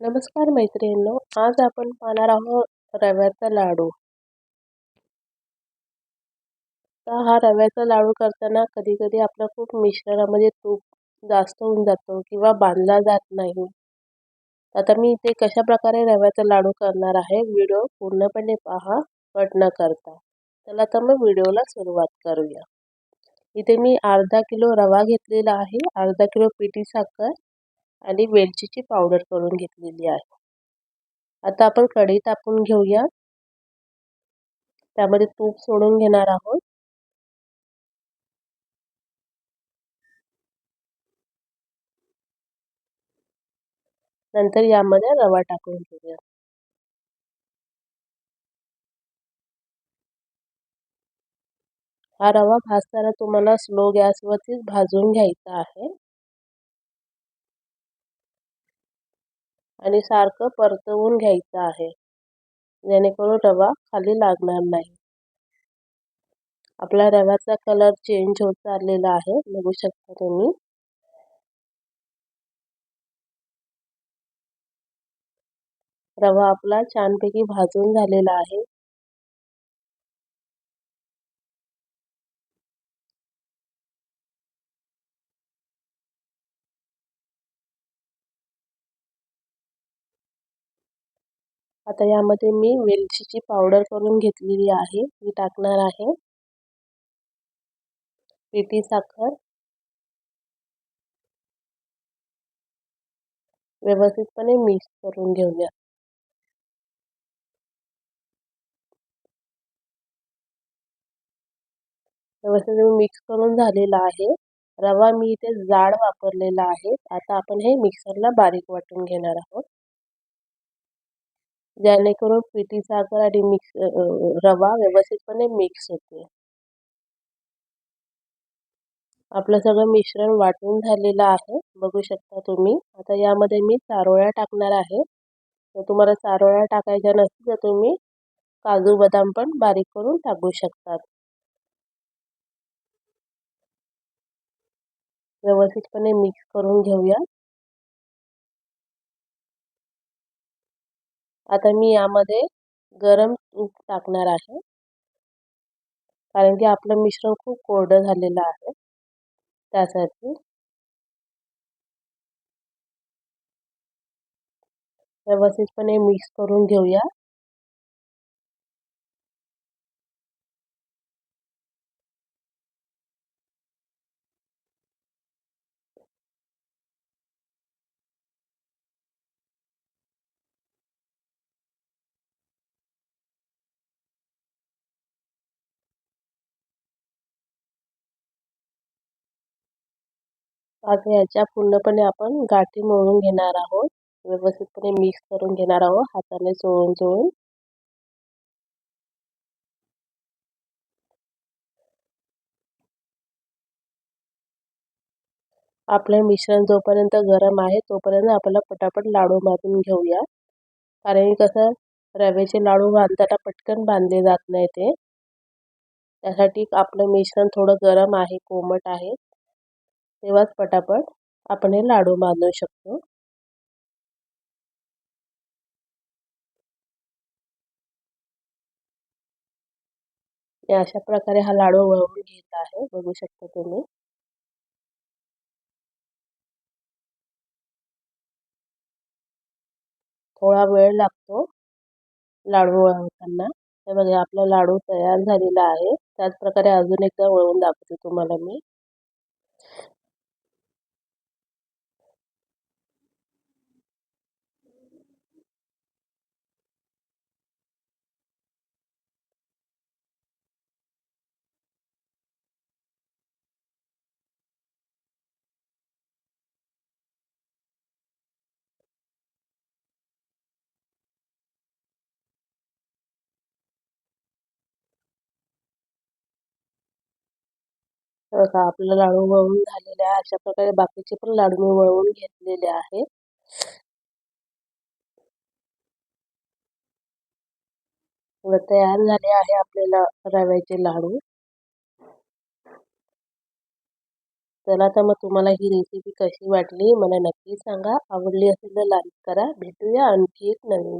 नमस्कार मैत्रिणींनो, आज आपण पाहणार आहोत रव्याचा लाडू. तर हा रव्याचा लाडू करताना कधी-कधी आपलं खूप मिश्रणामध्ये तूप जास्त होऊन जातं किंवा बांधला जात नाही. आता मी इथे कशाप्रकारे रव्याचा लाडू करणार आहे, व्हिडिओ पूर्णपणे पहा, कट न करता. चला तर मग व्हिडिओला सुरुवात करूया. इथे मी अर्धा किलो रवा घेतलेला आहे, अर्धा किलो पिठी साखर आणि वेलचीची पावडर करून घेतलेली आहे. आता आपण कढई तापवून घेऊया. त्यामध्ये तूप सोडून घेणार आहोत. नंतर यामध्ये रवा टाकून घेऊया. हा रवा भाजताना तुम्हाला स्लो गॅसवरतीच भाजून घ्यायचा आहे आणि सारखं परतवून घ्यायचं आहे, जेणेकरून रवा खाली लागणार नाही. आपला रव्याचा कलर चेंज होत चाललेला आहे, बघू शकता तुम्ही. रवा आपला छानपैकी भाजून झालेला आहे. आता यामध्ये मी वेलचीची पावडर करून घेतलेली आहे, ती टाकणार आहे. पिठी साखर व्यवस्थितपणे मिक्स करून घेऊया. व्यवस्थित मिक्स करून झालेला आहे. रवा मी इथे जाड वापरलेला आहे. आता आपण हे मिक्सरला बारीक वाटून घेणार आहोत, जेणेकरून पिठी साखर आणि रवा व्यवस्थितपणे मिक्स होते. आपलं सगळं मिश्रण वाटून झालेलं आहे, बघू शकता तुम्ही. आता यामध्ये मी चारोळ्या टाकणार आहे. तर तुम्हाला चारोळ्या टाकायच्या नसतील तर तुम्ही काजू बदाम पण बारीक करून टाकू शकतात. व्यवस्थितपणे मिक्स करून घेऊया. आता मी यामध्ये गरम तूप टाकणार आहे, कारण की आपलं मिश्रण खूप कोरडं झालेलं आहे, त्यासाठी. व्यवस्थितपणे मिक्स करून घेऊया. आता याच्या पूर्णपणे आपण गाठी मळून घेणार आहोत. व्यवस्थितपणे मिक्स करून घेणार आहोत, हाताने चोळून चोळून. आपलं मिश्रण जोपर्यंत गरम आहे तोपर्यंत आपल्याला पटापट लाडू बांधून घेऊया. कारण कसं, रव्याचे लाडू बांधताना पटकन बांधले जात नाही ते. त्यासाठी आपलं मिश्रण थोडं गरम आहे, कोमट आहे, तेव्हाच पटापट आपण हे लाडू बांधू शकतो. अशा प्रकारे हा लाडू वळवून घेत आहे, बघू शकता तुम्ही. थोडा वेळ लागतो लाडू वळवताना. हे बघा, आपला लाडू तयार झालेला आहे. त्याच प्रकारे अजून एकदा वळवून दाखवते तुम्हाला मी. बघा, आपला लाडू वळवून झालेले आहे. अशा प्रकारे बाकीचे पण लाडू मी वळवून घेतलेले आहे. तयार झाले आहे आपल्याला रव्याचे लाडू. चला तर मग तुम्हाला ही रेसिपी कशी वाटली मला नक्की सांगा. आवडली असेल तर लाईक करा. भेटूया आणखी एक नवीन